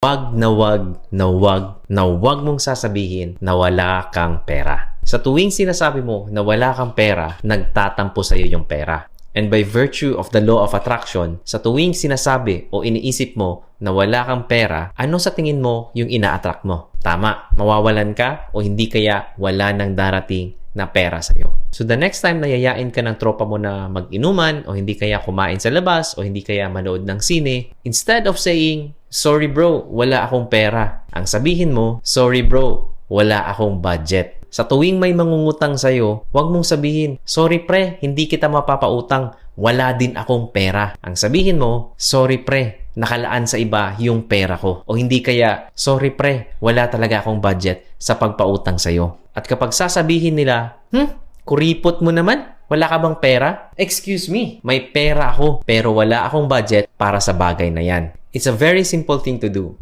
wag na wag na wag na wag mong sasabihin na wala kang pera. Sa tuwing sinasabi mo na wala kang pera, nagtatampo sa iyo yung pera. And by virtue of the law of attraction, sa tuwing sinasabi o iniisip mo na wala kang pera, ano sa tingin mo yung ina-attract mo? Tama, mawawalan ka o hindi kaya wala nang darating na pera sa'yo. So the next time na yayain ka ng tropa mo na mag-inuman o hindi kaya kumain sa labas o hindi kaya manood ng sine, instead of saying, sorry bro, wala akong pera, ang sabihin mo, sorry bro, wala akong budget. Sa tuwing may mangungutang sa'yo, huwag mong sabihin, sorry pre, hindi kita mapapautang, wala din akong pera. Ang sabihin mo, sorry pre, nakalaan sa iba yung pera ko. O hindi kaya, sorry pre, wala talaga akong budget sa pagpautang sa'yo. At kapag sasabihin nila, kuripot mo naman, wala ka bang pera? Excuse me, may pera ako pero wala akong budget para sa bagay na yan. It's a very simple thing to do.